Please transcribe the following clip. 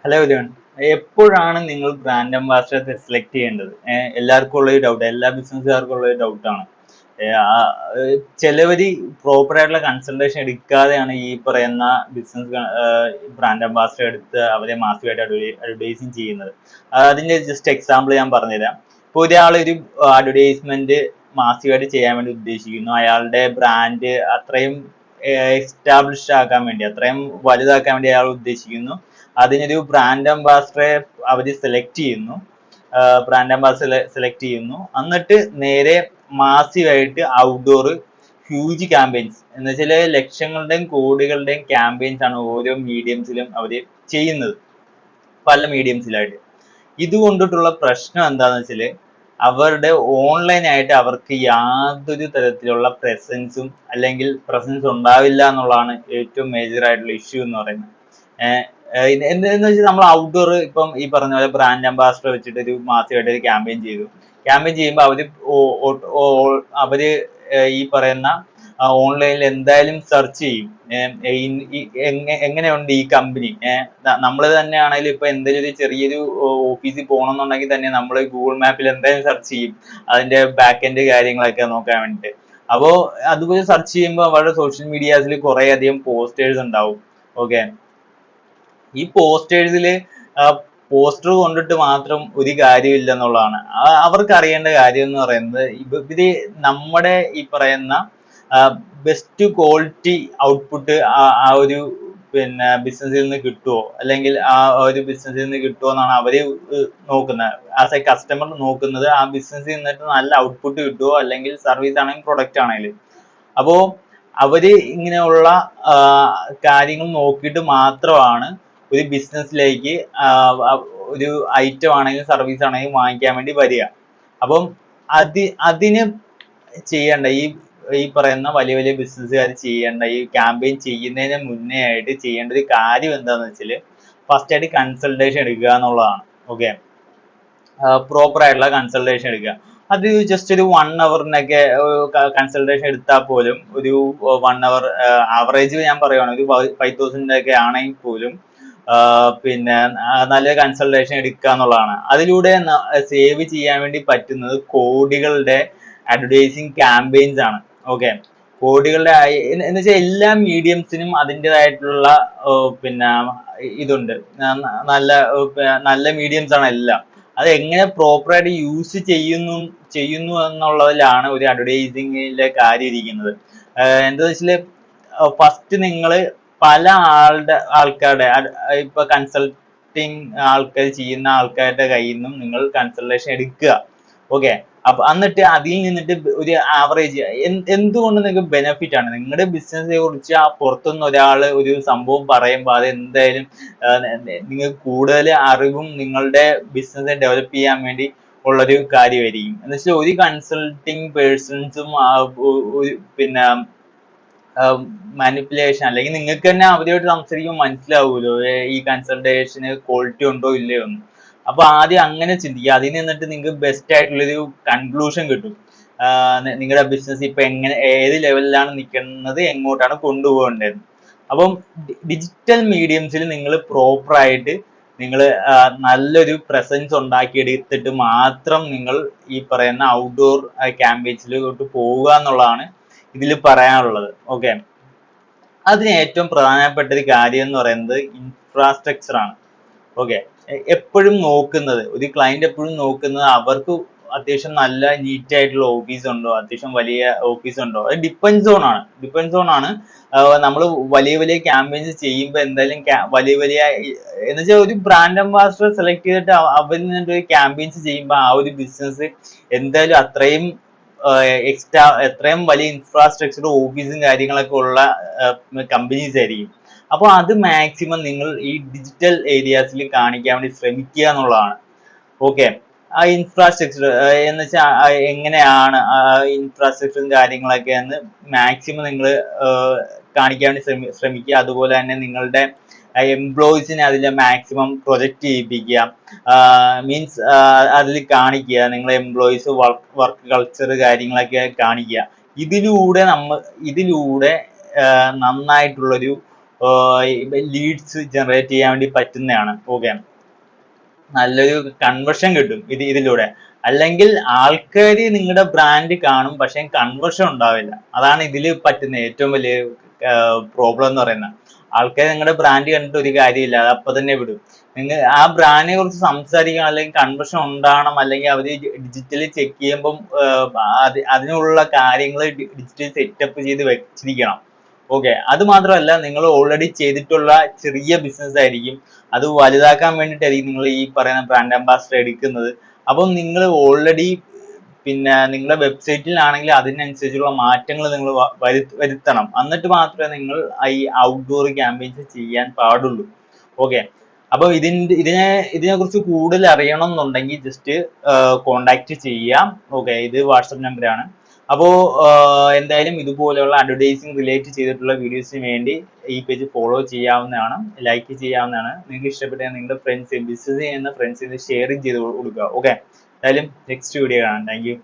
Hello everyone. എപ്പോഴാണ് നിങ്ങൾ brand ambassador select ചെയ്യേണ്ടത്? എല്ലാവർക്കും ഉള്ള ഒരു ഡൗട്ട്, എല്ലാ ബിസിനസ്സുകാർക്കും ഉള്ള ഒരു ഡൗട്ടാണ്. ചിലവര് പ്രോപ്പർ ആയിട്ടുള്ള കൺസൾട്ടേഷൻ എടുക്കാതെയാണ് ഈ പറയുന്ന ബിസിനസ് ബ്രാൻഡ് അംബാസിഡർ എടുത്ത് അവരെ മാസമായിട്ട് അഡ്വർടൈസിങ് ചെയ്യുന്നത്. അതിന്റെ ജസ്റ്റ് എക്സാമ്പിൾ ഞാൻ പറഞ്ഞുതരാം. ഇപ്പോൾ ഒരാൾ ഒരു അഡ്വർടൈസ്മെന്റ് മാസമായിട്ട് ചെയ്യാൻ വേണ്ടി ഉദ്ദേശിക്കുന്നു. അയാളുടെ ബ്രാൻഡ് അത്രയും എസ്റ്റാബ്ലിഷ്ഡ് ആക്കാൻ വേണ്ടി, അത്രയും വലുതാക്കാൻ വേണ്ടി അയാൾ ഉദ്ദേശിക്കുന്നു. അതിനൊരു ബ്രാൻഡ് അംബാസിഡറെ അവർ സെലക്ട് ചെയ്യുന്നു. എന്നിട്ട് നേരെ മാസീവായിട്ട് ഔട്ട്ഡോർ ഹ്യൂജ് ക്യാമ്പയിൻസ് എന്ന് വെച്ചാൽ ലക്ഷങ്ങളുടെയും കോടികളുടെയും ക്യാമ്പയിൻസ് ആണ് ഓരോ മീഡിയംസിലും അവർ ചെയ്യുന്നത്, പല മീഡിയംസിലായിട്ട്. ഇത് കൊണ്ടിട്ടുള്ള പ്രശ്നം എന്താണെന്ന് വെച്ചാൽ അവരുടെ ഓൺലൈനായിട്ട് അവർക്ക് യാതൊരു തരത്തിലുള്ള പ്രസൻസും അല്ലെങ്കിൽ പ്രസൻസ് ഉണ്ടാവില്ല എന്നുള്ളതാണ് ഏറ്റവും മേജർ ആയിട്ടുള്ള ഇഷ്യൂ എന്ന് പറയുന്നത്. എന്താന്ന് വെച്ചാൽ നമ്മൾ ഔട്ട്ഡോർ ഇപ്പം ഈ പറഞ്ഞ പോലെ ബ്രാൻഡ് അംബാസിഡർ വെച്ചിട്ട് ഒരു മാസമായിട്ട് ഒരു ക്യാമ്പയിൻ ചെയ്യുമ്പോൾ അവര് ഈ പറയുന്ന ഓൺലൈനിൽ എന്തായാലും സെർച്ച് ചെയ്യും. എങ്ങനെയുണ്ട് ഈ കമ്പനി. നമ്മൾ തന്നെയാണെങ്കിലും ഇപ്പൊ എന്തെങ്കിലും ഒരു ചെറിയൊരു ഓഫീസിൽ പോകണമെന്നുണ്ടെങ്കിൽ തന്നെ നമ്മൾ ഗൂഗിൾ മാപ്പിൽ എന്തായാലും സെർച്ച് ചെയ്യും അതിന്റെ ബാക്ക് എൻഡ് കാര്യങ്ങളൊക്കെ നോക്കാൻ വേണ്ടിട്ട്. അപ്പോ അതുപോലെ സെർച്ച് ചെയ്യുമ്പോൾ അവരുടെ സോഷ്യൽ മീഡിയാസിൽ കുറെ അധികം പോസ്റ്റേഴ്സ് ഉണ്ടാവും. ഓക്കെ, ഈ പോസ്റ്റേഴ്സിൽ പോസ്റ്റർ കൊണ്ടിട്ട് മാത്രം ഒരു കാര്യമില്ല എന്നുള്ളതാണ്. അവർക്ക് അറിയേണ്ട കാര്യം എന്ന് പറയുന്നത് ഇവര് നമ്മുടെ ഈ പറയുന്ന ബെസ്റ്റ് ക്വാളിറ്റി ഔട്ട്പുട്ട് ആ ഒരു ബിസിനസ്സിൽ നിന്ന് കിട്ടുമോ, അല്ലെങ്കിൽ ആ ഒരു ബിസിനസ്സിൽ നിന്ന് കിട്ടുമോ എന്നാണ് അവര് നോക്കുന്നത്. ആസ് എ കസ്റ്റമർ നോക്കുന്നത് ആ ബിസിനസ്സിൽ നിന്നിട്ട് നല്ല ഔട്ട്പുട്ട് കിട്ടുമോ, അല്ലെങ്കിൽ സർവീസ് ആണെങ്കിലും പ്രൊഡക്റ്റ് ആണെങ്കിലും. അപ്പോ അവര് ഇങ്ങനെയുള്ള കാര്യങ്ങൾ നോക്കിയിട്ട് മാത്രമാണ് ഒരു ബിസിനസ്സിലേക്ക് ഒരു ഐറ്റം ആണെങ്കിലും സർവീസ് ആണെങ്കിലും വാങ്ങിക്കാൻ വേണ്ടി വരിക. അപ്പം അതിന് ചെയ്യേണ്ട ഈ പറയുന്ന വലിയ വലിയ ബിസിനസ്സുകാർ ചെയ്യേണ്ട, ഈ ക്യാമ്പയിൻ ചെയ്യുന്നതിന് മുന്നേ ആയിട്ട് ചെയ്യേണ്ട ഒരു കാര്യം എന്താണെന്ന് വെച്ചാൽ ഫസ്റ്റ് ആയിട്ട് കൺസൾട്ടേഷൻ എടുക്കുക എന്നുള്ളതാണ്. ഓക്കെ, പ്രോപ്പർ ആയിട്ടുള്ള കൺസൾട്ടേഷൻ എടുക്കുക. അത് ജസ്റ്റ് ഒരു 1 ഹവറിനൊക്കെ കൺസൾട്ടേഷൻ എടുത്താൽ പോലും, ഒരു 1 ഹവർ ആവറേജ് ഞാൻ പറയുവാണ്, ഒരു 5,000 ഒക്കെ ആണെങ്കിൽ പോലും നല്ല കൺസൾട്ടേഷൻ എടുക്കുക എന്നുള്ളതാണ്. അതിലൂടെ സേവ് ചെയ്യാൻ വേണ്ടി പറ്റുന്നത് കോടികളുടെ അഡ്വർടൈസിങ് ക്യാമ്പയിൻസ് ആണ്. ഓക്കെ, കോടികളുടെ എന്ന് വെച്ചാൽ എല്ലാ മീഡിയംസിനും അതിൻ്റെതായിട്ടുള്ള ഇതുണ്ട്. നല്ല മീഡിയംസ് ആണ് എല്ലാം. അത് എങ്ങനെ പ്രോപ്പറായിട്ട് യൂസ് ചെയ്യുന്നു എന്നുള്ളതിലാണ് ഒരു അഡ്വർടൈസിങ്ങിലെ കാര്യം ഇരിക്കുന്നത്. എന്താ വെച്ചാല് ഫസ്റ്റ് നിങ്ങൾ പല ആൾക്കാരുടെ ഇപ്പൊ കൺസൾട്ടിങ് ആൾക്കാർ ചെയ്യുന്ന ആൾക്കാരുടെ കയ്യിൽ നിന്നും നിങ്ങൾ കൺസൾട്ടേഷൻ എടുക്കുക. ഓക്കെ, അപ്പൊ എന്നിട്ട് അതിൽ നിന്നിട്ട് ഒരു ആവറേജ് എന്തുകൊണ്ട് നിങ്ങൾക്ക് ബെനിഫിറ്റ് ആണ്. നിങ്ങളുടെ ബിസിനസിനെ കുറിച്ച് ആ പുറത്തുനിന്ന് ഒരാൾ ഒരു സംഭവം പറയുമ്പോൾ അത് എന്തായാലും നിങ്ങൾക്ക് കൂടുതൽ അറിവും നിങ്ങളുടെ ബിസിനസ് ഡെവലപ്പ് ചെയ്യാൻ വേണ്ടി ഉള്ളൊരു കാര്യമായിരിക്കും. എന്ന് വെച്ചാൽ ഒരു കൺസൾട്ടിങ് പേഴ്സൺസും മാനിപ്പുലേഷൻ, അല്ലെങ്കിൽ നിങ്ങൾക്ക് തന്നെ അവരുമായിട്ട് സംസാരിക്കുമ്പോൾ മനസ്സിലാവുമല്ലോ ഈ കൺസൾട്ടേഷന് ക്വാളിറ്റി ഉണ്ടോ ഇല്ലയോ എന്ന്. അപ്പൊ ആദ്യം അങ്ങനെ ചിന്തിക്കുക. അതിൽ നിന്നിട്ട് നിങ്ങൾക്ക് ബെസ്റ്റ് ആയിട്ടുള്ളൊരു കൺക്ലൂഷൻ കിട്ടും. നിങ്ങളുടെ ബിസിനസ് ഇപ്പൊ ഏത് ലെവലിലാണ് നിൽക്കുന്നത്, എങ്ങോട്ടാണ് കൊണ്ടുപോകേണ്ടത്. അപ്പം ഡിജിറ്റൽ മീഡിയംസിൽ നിങ്ങൾ പ്രോപ്പറായിട്ട് നിങ്ങൾ നല്ലൊരു പ്രസൻസ് ഉണ്ടാക്കിയെടുത്തിട്ട് മാത്രം നിങ്ങൾ ഈ പറയുന്ന ഔട്ട്ഡോർ ക്യാമ്പയിൻസിലോട്ട് പോവുക എന്നുള്ളതാണ് ഇതിൽ പറയാനുള്ളത്. ഓക്കെ, അതിന് ഏറ്റവും പ്രധാനപ്പെട്ട ഒരു കാര്യം എന്ന് പറയുന്നത് ഇൻഫ്രാസ്ട്രക്ചർ ആണ്. ഓക്കെ, എപ്പോഴും നോക്കുന്നത്, ഒരു ക്ലയന്റ് എപ്പോഴും നോക്കുന്നത് അവർക്ക് അത്യാവശ്യം നല്ല നീറ്റ് ആയിട്ടുള്ള ഓഫീസ് ഉണ്ടോ, അത്യാവശ്യം വലിയ ഓഫീസ് ഉണ്ടോ. അത് ഡിപ്പെൻഡ്സ് ഓൺ ആണ്. നമ്മൾ വലിയ വലിയ ക്യാമ്പയിൻസ് ചെയ്യുമ്പോൾ എന്തായാലും വലിയ എന്ന് വെച്ചാൽ ഒരു ബ്രാൻഡ് അംബാസിഡർ സെലക്ട് ചെയ്തിട്ട് അവരിൽ നിന്നിട്ട് ഒരു ക്യാമ്പയിൻസ് ചെയ്യുമ്പോൾ ആ ഒരു ബിസിനസ് എന്തായാലും എത്രയും വലിയ ഇൻഫ്രാസ്ട്രക്ചർ ഓഫീസും കാര്യങ്ങളൊക്കെ ഉള്ള കമ്പനീസ് ആയിരിക്കും. അപ്പോൾ അത് മാക്സിമം നിങ്ങൾ ഈ ഡിജിറ്റൽ ഏരിയാസിൽ കാണിക്കാൻ വേണ്ടി ശ്രമിക്കുക എന്നുള്ളതാണ്. ഓക്കെ, ആ ഇൻഫ്രാസ്ട്രക്ചർ എന്ന് വെച്ചാൽ എങ്ങനെയാണ് ഇൻഫ്രാസ്ട്രക്ചറും കാര്യങ്ങളൊക്കെ എന്ന് മാക്സിമം നിങ്ങൾ കാണിക്കാൻ വേണ്ടി ശ്രമിക്കുക. അതുപോലെ തന്നെ നിങ്ങളുടെ എംപ്ലോയീസിനെ അതിൽ മാക്സിമം പ്രൊജക്റ്റ് ചെയ്യിപ്പിക്കുക. മീൻസ് അതിൽ കാണിക്കുക, നിങ്ങളെ എംപ്ലോയീസ് വർക്ക് കൾച്ചർ കാര്യങ്ങളൊക്കെ കാണിക്കുക. ഇതിലൂടെ നന്നായിട്ടുള്ളൊരു ലീഡ്സ് ജനറേറ്റ് ചെയ്യാൻ വേണ്ടി പറ്റുന്നതാണ്. ഓക്കെ, നല്ലൊരു കൺവേർഷൻ കിട്ടും ഇതിലൂടെ. അല്ലെങ്കിൽ ആൾക്കാർ നിങ്ങളുടെ ബ്രാൻഡ് കാണും, പക്ഷെ കൺവേർഷൻ ഉണ്ടാവില്ല. അതാണ് ഇതിൽ പറ്റുന്ന ഏറ്റവും വലിയ പ്രോബ്ലം എന്ന് പറയുന്നത്. ആൾക്കാർ നിങ്ങളുടെ ബ്രാൻഡ് കണ്ടിട്ട് ഒരു കാര്യമില്ല, അത് അപ്പൊ തന്നെ വിടും. നിങ്ങൾ ആ ബ്രാൻഡിനെ കുറിച്ച് സംസാരിക്കണം, അല്ലെങ്കിൽ കൺവേർഷൻ ഉണ്ടാകണം, അല്ലെങ്കിൽ അവർ ഡിജിറ്റലി ചെക്ക് ചെയ്യുമ്പം അതിനുള്ള കാര്യങ്ങൾ ഡിജിറ്റൽ സെറ്റപ്പ് ചെയ്ത് വെച്ചിരിക്കണം. ഓക്കെ, അത് മാത്രമല്ല, നിങ്ങൾ ഓൾറെഡി ചെയ്തിട്ടുള്ള ചെറിയ ബിസിനസ് ആയിരിക്കും, അത് വലുതാക്കാൻ വേണ്ടിയിട്ടായിരിക്കും നിങ്ങൾ ഈ പറയുന്ന ബ്രാൻഡ് അംബാസിഡർ എടുക്കുന്നത്. അപ്പം നിങ്ങൾ ഓൾറെഡി പിന്നെ നിങ്ങളുടെ വെബ്സൈറ്റിലാണെങ്കിൽ അതിനനുസരിച്ചുള്ള മാറ്റങ്ങൾ നിങ്ങൾ വരുത്തണം. എന്നിട്ട് മാത്രമേ നിങ്ങൾ ഈ ഔട്ട്ഡോർ ക്യാമ്പയിൻസ് ചെയ്യാൻ പാടുള്ളൂ. ഓക്കെ, അപ്പൊ ഇതിനെ കുറിച്ച് കൂടുതൽ അറിയണം എന്നുണ്ടെങ്കിൽ ജസ്റ്റ് കോണ്ടാക്ട് ചെയ്യാം. ഓക്കെ, ഇത് വാട്സപ്പ് നമ്പറാണ്. അപ്പോൾ എന്തായാലും ഇതുപോലെയുള്ള അഡ്വർടൈസിങ് റിലേറ്റ് ചെയ്തിട്ടുള്ള വീഡിയോസിന് വേണ്ടി ഈ പേജ് ഫോളോ ചെയ്യാവുന്നതാണ്, ലൈക്ക് ചെയ്യാവുന്നതാണ്. നിങ്ങൾക്ക് ഇഷ്ടപ്പെട്ടാൽ നിങ്ങളുടെ ഫ്രണ്ട്സ്, ബിസിനസ് ചെയ്യുന്ന ഫ്രണ്ട്സിന് ഷെയറിങ് ചെയ്ത് കൊടുക്കുക. ഓക്കെ, എന്തായാലും നെക്സ്റ്റ് വീഡിയോ കാണാം. Thank you.